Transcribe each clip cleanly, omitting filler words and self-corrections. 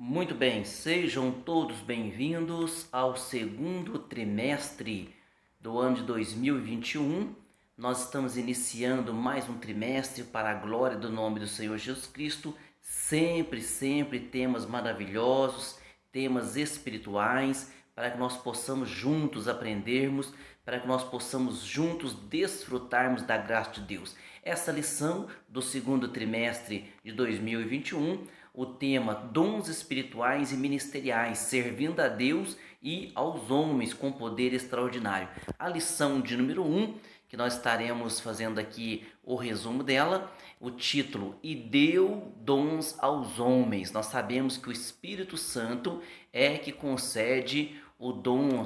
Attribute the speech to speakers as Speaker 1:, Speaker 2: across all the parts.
Speaker 1: Muito bem, sejam todos bem-vindos ao segundo trimestre do ano de 2021. Nós estamos iniciando mais um trimestre para a glória do nome do Senhor Jesus Cristo. Sempre temas maravilhosos, temas espirituais, para que nós possamos juntos aprendermos, para que nós possamos juntos desfrutarmos da graça de Deus. Essa lição do segundo trimestre de 2021, o tema dons espirituais e ministeriais, servindo a Deus e aos homens com poder extraordinário. A lição de número 1, que nós estaremos fazendo aqui o resumo dela, o título: E deu dons aos homens. Nós sabemos que o Espírito Santo é que concede o dom,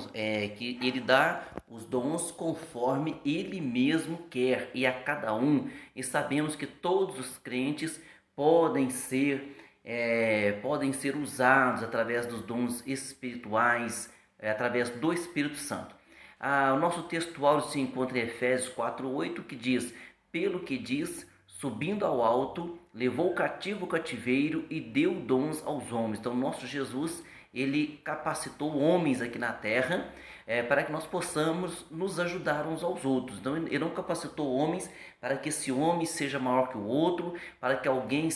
Speaker 1: que ele dá os dons conforme ele mesmo quer e a cada um. E sabemos que todos os crentes podem ser usados através dos dons espirituais, através do Espírito Santo. O nosso textual se encontra em Efésios 4:8, que diz: pelo que diz, subindo ao alto, levou cativo o cativeiro e deu dons aos homens. Então, nosso Jesus, ele capacitou homens aqui na terra para que nós possamos nos ajudar uns aos outros. Então, ele não capacitou homens para que esse homem seja maior que o outro, para que alguém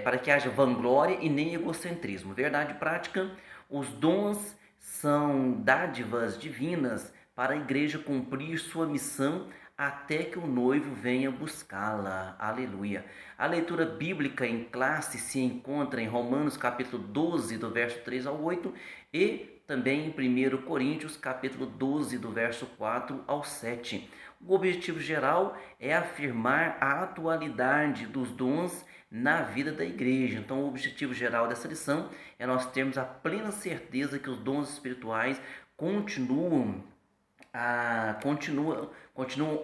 Speaker 1: para que haja vanglória e nem egocentrismo. Verdade prática, os dons são dádivas divinas para a igreja cumprir sua missão até que o noivo venha buscá-la. Aleluia. A leitura bíblica em classe se encontra em Romanos capítulo 12, do verso 3 ao 8, e também em 1 Coríntios capítulo 12, do verso 4 ao 7. O objetivo geral é afirmar a atualidade dos dons na vida da igreja. Então, o objetivo geral dessa lição é nós termos a plena certeza que os dons espirituais continuam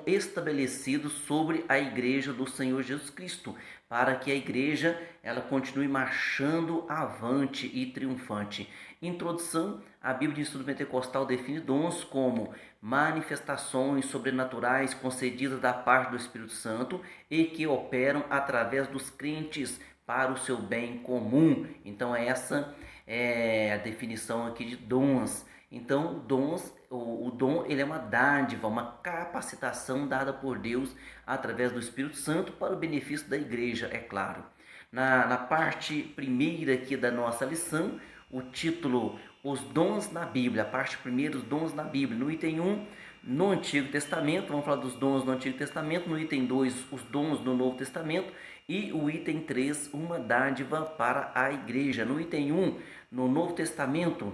Speaker 1: estabelecidos sobre a igreja do Senhor Jesus Cristo, para que a igreja ela continue marchando avante e triunfante. Introdução: a Bíblia de Estudo Pentecostal define dons como manifestações sobrenaturais concedidas da parte do Espírito Santo e que operam através dos crentes para o seu bem comum. Então, essa é a definição aqui de dons. Então, o dom ele é uma dádiva, uma capacitação dada por Deus através do Espírito Santo para o benefício da igreja, é claro. Na parte primeira aqui da nossa lição, o título: Os dons na Bíblia, a parte primeira, os dons na Bíblia. No item 1, no Antigo Testamento, vamos falar dos dons no Antigo Testamento. No item 2, os dons no Novo Testamento. E o item 3, uma dádiva para a igreja. No item 1, no Novo Testamento,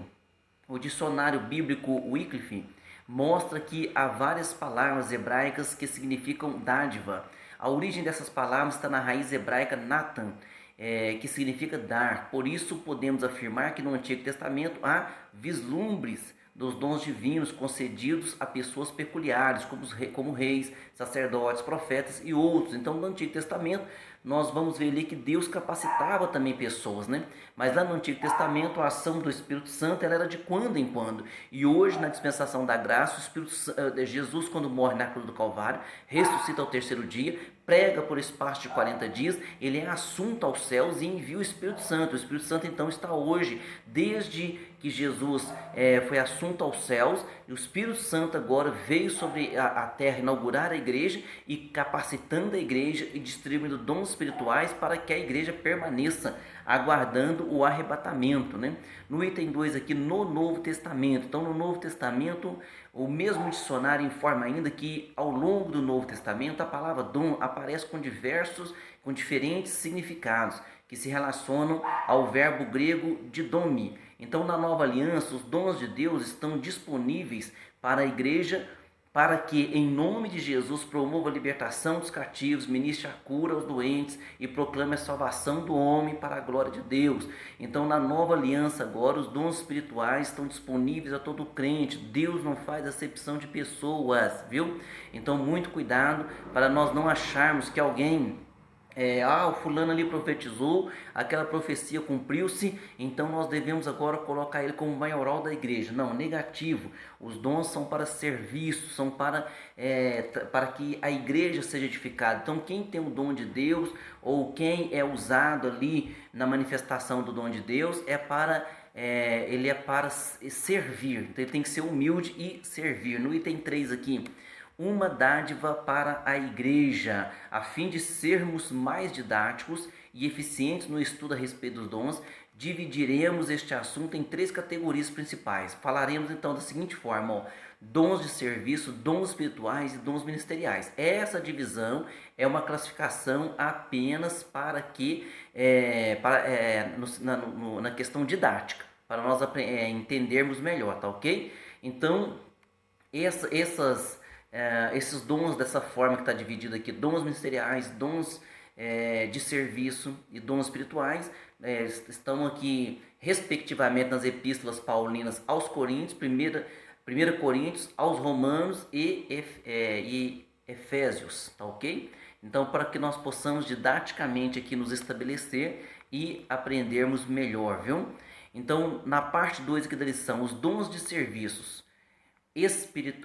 Speaker 1: o dicionário bíblico Wycliffe mostra que há várias palavras hebraicas que significam dádiva. A origem dessas palavras está na raiz hebraica Natan, que significa dar. Por isso, podemos afirmar que no Antigo Testamento há vislumbres dos dons divinos concedidos a pessoas peculiares, como reis, sacerdotes, profetas e outros. Então, no Antigo Testamento, nós vamos ver ali que Deus capacitava também pessoas, né? Mas lá no Antigo Testamento, a ação do Espírito Santo ela era de quando em quando. E hoje, na dispensação da graça, Jesus, quando morre na cruz do Calvário, ressuscita ao terceiro dia, prega por espaço de 40 dias, ele é assunto aos céus e envia o Espírito Santo. O Espírito Santo, então, está hoje, desde que Jesus foi assunto aos céus, e o Espírito Santo agora veio sobre a terra inaugurar a igreja e capacitando a igreja e distribuindo dons espirituais para que a igreja permaneça aguardando o arrebatamento, né? No item 2 aqui, no Novo Testamento. Então, no Novo Testamento, o mesmo dicionário informa ainda que ao longo do Novo Testamento a palavra dom aparece com diferentes significados que se relacionam ao verbo grego didomi. Então, na Nova Aliança, os dons de Deus estão disponíveis para a igreja, para que, em nome de Jesus, promova a libertação dos cativos, ministre a cura aos doentes e proclame a salvação do homem para a glória de Deus. Então, na nova aliança agora, os dons espirituais estão disponíveis a todo crente. Deus não faz acepção de pessoas, viu? Então, muito cuidado para nós não acharmos que alguém o fulano ali profetizou, aquela profecia cumpriu-se, então nós devemos agora colocar ele como maioral da igreja. Não, negativo. Os dons são para serviço, são para que a igreja seja edificada. Então quem tem o dom de Deus, ou quem é usado ali na manifestação do dom de Deus, ele é para servir. Então ele tem que ser humilde e servir. No item 3 aqui, uma dádiva para a igreja, a fim de sermos mais didáticos e eficientes no estudo a respeito dos dons, dividiremos este assunto em 3 categorias principais. Falaremos então da seguinte forma, dons de serviço, dons espirituais e dons ministeriais. Essa divisão é uma classificação apenas para que, na questão didática, para nós entendermos melhor, tá ok? Então, esses dons dessa forma que está dividido aqui, dons ministeriais, dons de serviço e dons espirituais, estão aqui respectivamente nas epístolas paulinas aos Coríntios, 1 Coríntios, aos Romanos e Efésios, tá ok? Então, para que nós possamos didaticamente aqui nos estabelecer e aprendermos melhor, viu? Então, na parte 2 aqui da lição, os dons de serviços,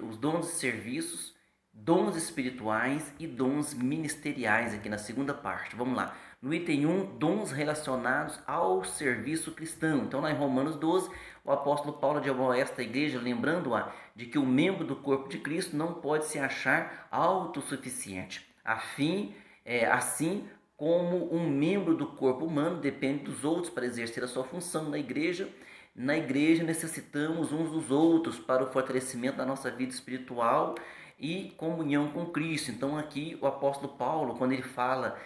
Speaker 1: os dons de serviços, dons espirituais e dons ministeriais aqui na segunda parte. Vamos lá. No item 1, dons relacionados ao serviço cristão. Então, lá em Romanos 12, o apóstolo Paulo admoesta a igreja, lembrando-a de que o membro do corpo de Cristo não pode se achar autossuficiente. Assim como um membro do corpo humano depende dos outros para exercer a sua função na igreja necessitamos uns dos outros para o fortalecimento da nossa vida espiritual e comunhão com Cristo. Então aqui o apóstolo Paulo, quando ele fala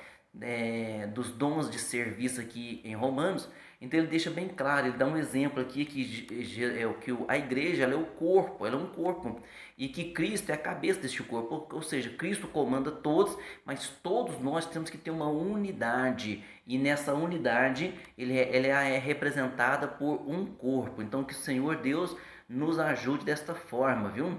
Speaker 1: dos dons de serviço aqui em Romanos, então ele deixa bem claro, ele dá um exemplo aqui que a igreja ela é um corpo, e que Cristo é a cabeça deste corpo, ou seja, Cristo comanda todos, mas todos nós temos que ter uma unidade, e nessa unidade ela é representada por um corpo. Então que o Senhor Deus nos ajude desta forma, viu?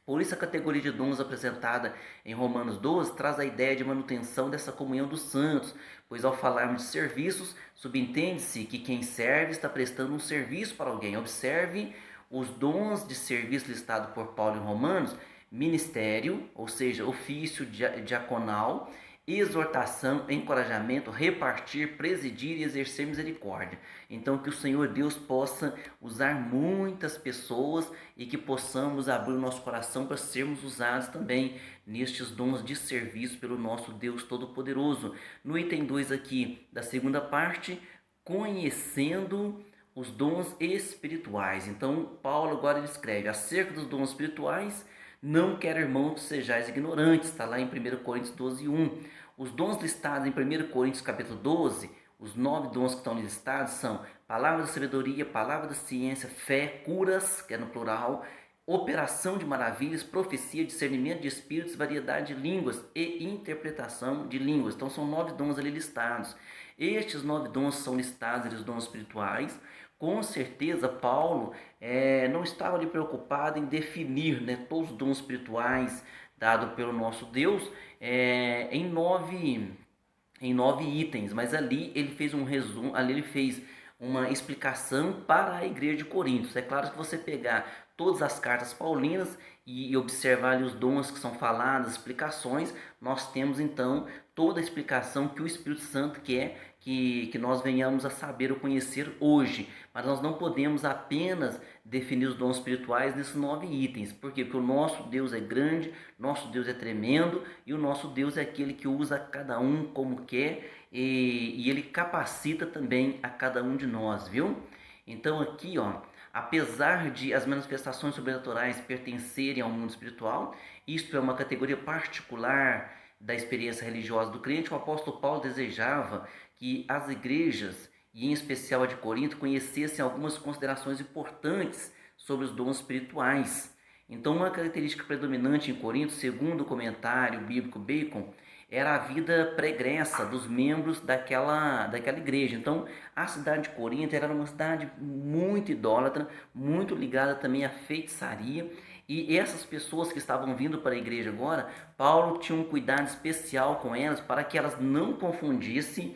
Speaker 1: Por isso a categoria de dons apresentada em Romanos 12 traz a ideia de manutenção dessa comunhão dos santos, pois ao falarmos de serviços, subentende-se que quem serve está prestando um serviço para alguém. Observe os dons de serviço listados por Paulo em Romanos: ministério, ou seja, ofício diaconal, exortação, encorajamento, repartir, presidir e exercer misericórdia. Então que o Senhor Deus possa usar muitas pessoas e que possamos abrir o nosso coração para sermos usados também nestes dons de serviço pelo nosso Deus Todo-Poderoso. No item 2 aqui da segunda parte, conhecendo os dons espirituais. Então Paulo agora ele escreve acerca dos dons espirituais: não quero, irmãos, que sejais ignorantes. Está lá em 1 Coríntios 12, 1. Os dons listados em 1 Coríntios capítulo 12, os 9 dons que estão listados são palavra da sabedoria, palavra da ciência, fé, curas, que é no plural, operação de maravilhas, profecia, discernimento de espíritos, variedade de línguas e interpretação de línguas. Então são 9 dons ali listados. Estes 9 dons são listados, os dons espirituais. Com certeza Paulo não estava ali preocupado em definir todos os dons espirituais dados pelo nosso Deus em 9 itens, mas ali ele fez um resumo, ali ele fez uma explicação para a igreja de Corinto. É claro que você pegar todas as cartas paulinas e observar ali os dons que são falados, explicações, nós temos então toda a explicação que o Espírito Santo quer que nós venhamos a saber ou conhecer hoje. Mas nós não podemos apenas definir os dons espirituais nesses 9 itens. Por quê? Porque o nosso Deus é grande, nosso Deus é tremendo, e o nosso Deus é aquele que usa cada um como quer, e ele capacita também a cada um de nós, viu? Então aqui, apesar de as manifestações sobrenaturais pertencerem ao mundo espiritual, isto é uma categoria particular da experiência religiosa do crente, o apóstolo Paulo desejava que as igrejas, e em especial a de Corinto, conhecessem algumas considerações importantes sobre os dons espirituais. Então, uma característica predominante em Corinto, segundo o comentário bíblico Bacon, era a vida pregressa dos membros daquela igreja. Então, a cidade de Corinto era uma cidade muito idólatra, muito ligada também à feitiçaria, E essas pessoas que estavam vindo para a igreja agora, Paulo tinha um cuidado especial com elas para que elas não confundissem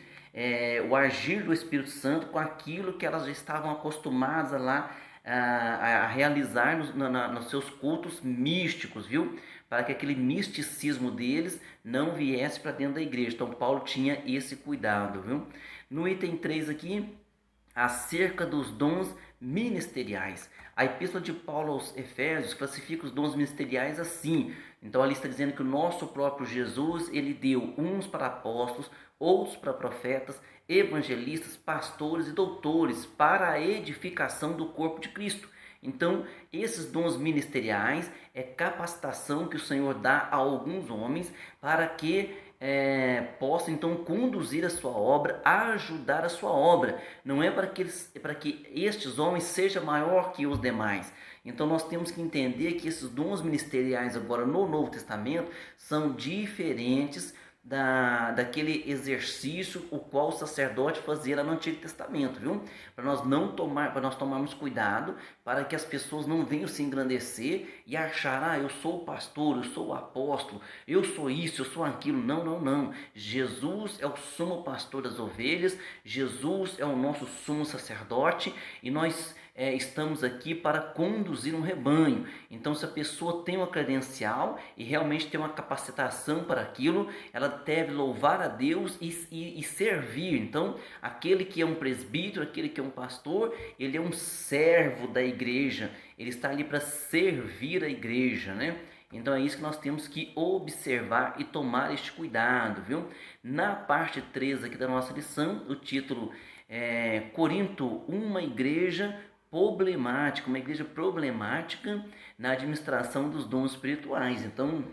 Speaker 1: o agir do Espírito Santo com aquilo que elas já estavam acostumadas lá a realizar nos seus cultos místicos, viu? Para que aquele misticismo deles não viesse para dentro da igreja. Então Paulo tinha esse cuidado, viu? No item 3 aqui, acerca dos dons ministeriais. A epístola de Paulo aos Efésios classifica os dons ministeriais assim. Então ali está dizendo que o nosso próprio Jesus, ele deu uns para apóstolos, outros para profetas, evangelistas, pastores e doutores para a edificação do corpo de Cristo. Então, esses dons ministeriais é capacitação que o Senhor dá a alguns homens para que possam então conduzir a sua obra, ajudar a sua obra. Não é para que estes homens sejam maior que os demais. Então nós temos que entender que esses dons ministeriais agora no Novo Testamento são diferentes daquele exercício o qual o sacerdote fazia no Antigo Testamento, viu? Para nós tomarmos cuidado para que as pessoas não venham se engrandecer e achar, eu sou o pastor, eu sou o apóstolo, eu sou isso, eu sou aquilo. Não, não, não. Jesus é o sumo pastor das ovelhas, Jesus é o nosso sumo sacerdote e nós estamos aqui para conduzir um rebanho. Então, se a pessoa tem uma credencial e realmente tem uma capacitação para aquilo, ela deve louvar a Deus e servir. Então, aquele que é um presbítero, aquele que é um pastor, ele é um servo da igreja, ele está ali para servir a igreja, né? Então é isso que nós temos que observar e tomar este cuidado, viu? Na parte 3 aqui da nossa lição, o título é Corinto, uma igreja problemática na administração dos dons espirituais. Então,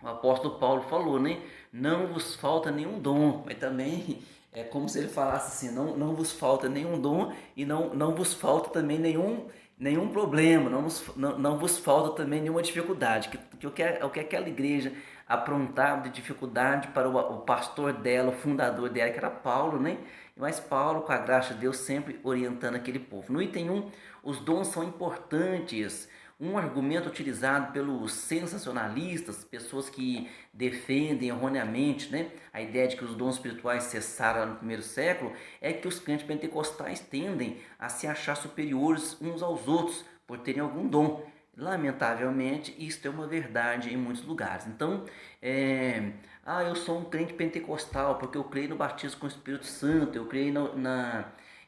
Speaker 1: o apóstolo Paulo falou, né? Não vos falta nenhum dom, mas também é como se ele falasse assim, não vos falta nenhum dom e não vos falta também nenhum problema, não vos falta também nenhuma dificuldade, o que aquela igreja aprontava de dificuldade para o pastor dela, o fundador dela, que era Paulo, né? Mas Paulo, com a graça de Deus, sempre orientando aquele povo. No item 1, os dons são importantes. Um argumento utilizado pelos sensacionalistas, pessoas que defendem erroneamente, né, a ideia de que os dons espirituais cessaram no primeiro século, é que os crentes pentecostais tendem a se achar superiores uns aos outros por terem algum dom. Lamentavelmente, isso é uma verdade em muitos lugares. Então, eu sou um crente pentecostal porque eu creio no batismo com o Espírito Santo, eu creio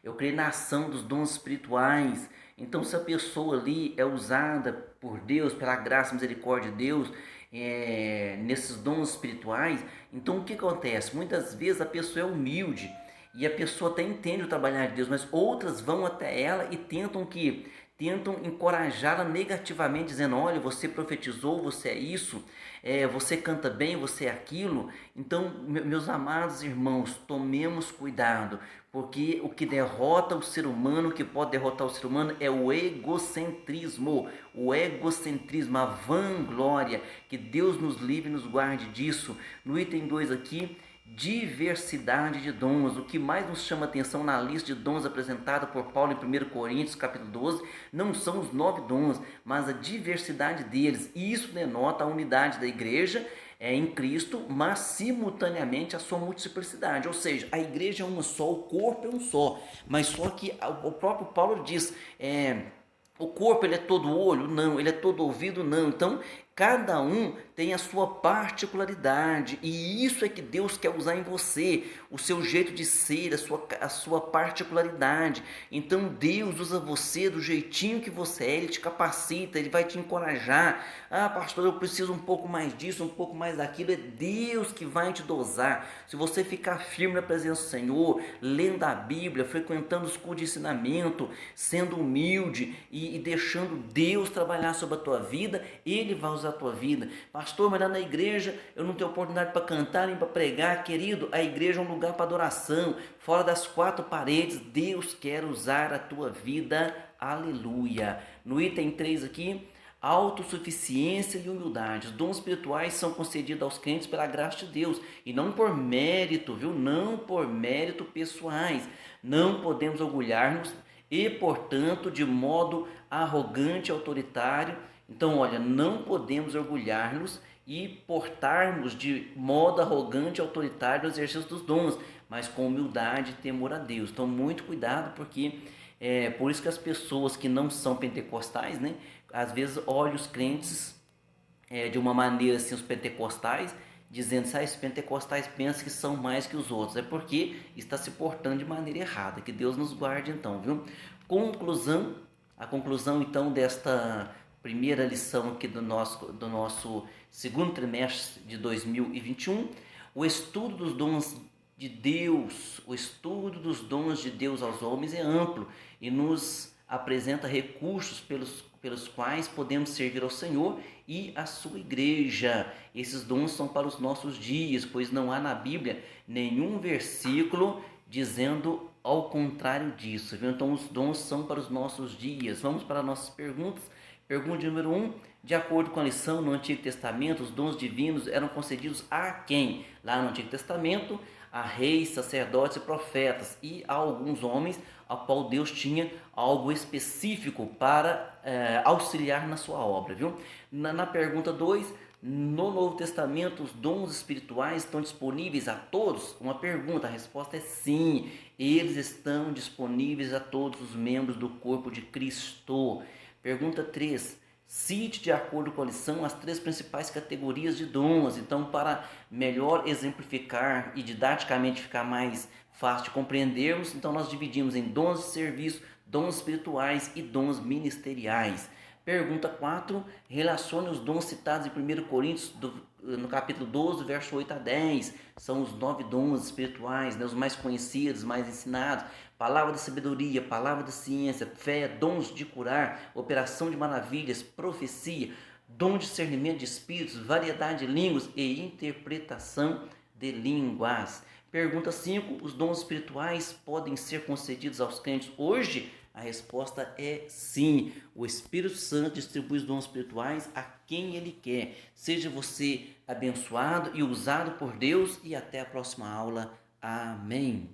Speaker 1: eu creio na ação dos dons espirituais. Então, se a pessoa ali é usada por Deus, pela graça e misericórdia de Deus, nesses dons espirituais, então o que acontece? Muitas vezes a pessoa é humilde e a pessoa até entende o trabalhar de Deus, mas outras vão até ela e tentam encorajá-la negativamente, dizendo, olha, você profetizou, você é isso, você canta bem, você é aquilo. Então, meus amados irmãos, tomemos cuidado, porque o que derrota o ser humano, o que pode derrotar o ser humano é o egocentrismo, a vanglória. Que Deus nos livre e nos guarde disso. No item 2 aqui, diversidade de dons. O que mais nos chama atenção na lista de dons apresentada por Paulo em 1 Coríntios capítulo 12 não são os 9 dons, mas a diversidade deles. E isso denota a unidade da igreja em Cristo, mas simultaneamente a sua multiplicidade. Ou seja, a igreja é uma só, o corpo é um só, mas só que o próprio Paulo diz, o corpo ele é todo olho? Não. Ele é todo ouvido? Não. Então, cada um tem a sua particularidade e isso é que Deus quer usar em você, o seu jeito de ser, a sua particularidade. Então Deus usa você do jeitinho que você é, Ele te capacita, Ele vai te encorajar. Pastor, eu preciso um pouco mais disso, um pouco mais daquilo. É Deus que vai te dosar. Se você ficar firme na presença do Senhor, lendo a Bíblia, frequentando os cultos de ensinamento, sendo humilde e deixando Deus trabalhar sobre a tua vida, Ele vai usar a tua vida. Pastor, mas lá na igreja eu não tenho oportunidade para cantar nem para pregar. Querido, a igreja é um lugar para adoração. Fora das 4 paredes, Deus quer usar a tua vida. Aleluia. No item 3 aqui, autossuficiência e humildade. Os dons espirituais são concedidos aos crentes pela graça de Deus e não por mérito, viu? Não por mérito pessoais. Não podemos orgulhar-nos e, portanto, de modo arrogante e autoritário, Então, olha, não podemos orgulhar-nos e portarmos de modo arrogante e autoritário o exercício dos dons, mas com humildade e temor a Deus. Então, muito cuidado, porque é por isso que as pessoas que não são pentecostais, né, às vezes olham os crentes de uma maneira assim, os pentecostais, dizendo que os pentecostais pensam que são mais que os outros. É porque está se portando de maneira errada. Que Deus nos guarde então, viu? Conclusão, a conclusão então desta primeira lição aqui do nosso segundo trimestre de 2021, o estudo dos dons de Deus, o estudo dos dons de Deus aos homens é amplo e nos apresenta recursos pelos quais podemos servir ao Senhor e à sua igreja. Esses dons são para os nossos dias, pois não há na Bíblia nenhum versículo dizendo ao contrário disso, viu? Então os dons são para os nossos dias. Vamos para nossas perguntas. Pergunta número 1. De acordo com a lição, no Antigo Testamento, os dons divinos eram concedidos a quem? Lá no Antigo Testamento, a reis, sacerdotes e profetas e a alguns homens a qual Deus tinha algo específico para auxiliar na sua obra, viu? Na pergunta 2, no Novo Testamento os dons espirituais estão disponíveis a todos? Uma pergunta, a resposta é sim, eles estão disponíveis a todos os membros do corpo de Cristo. Pergunta 3, cite de acordo com a lição as 3 principais categorias de dons. Então, para melhor exemplificar e didaticamente ficar mais fácil de compreendermos, então nós dividimos em dons de serviço, dons espirituais e dons ministeriais. Pergunta 4, relacione os dons citados em 1 Coríntios, no capítulo 12, verso 8 a 10. São os 9 dons espirituais, né, os mais conhecidos, mais ensinados. Palavra da sabedoria, palavra da ciência, fé, dons de curar, operação de maravilhas, profecia, dom de discernimento de espíritos, variedade de línguas e interpretação de línguas. Pergunta 5, os dons espirituais podem ser concedidos aos crentes hoje? A resposta é sim. O Espírito Santo distribui os dons espirituais a quem Ele quer. Seja você abençoado e usado por Deus e até a próxima aula. Amém.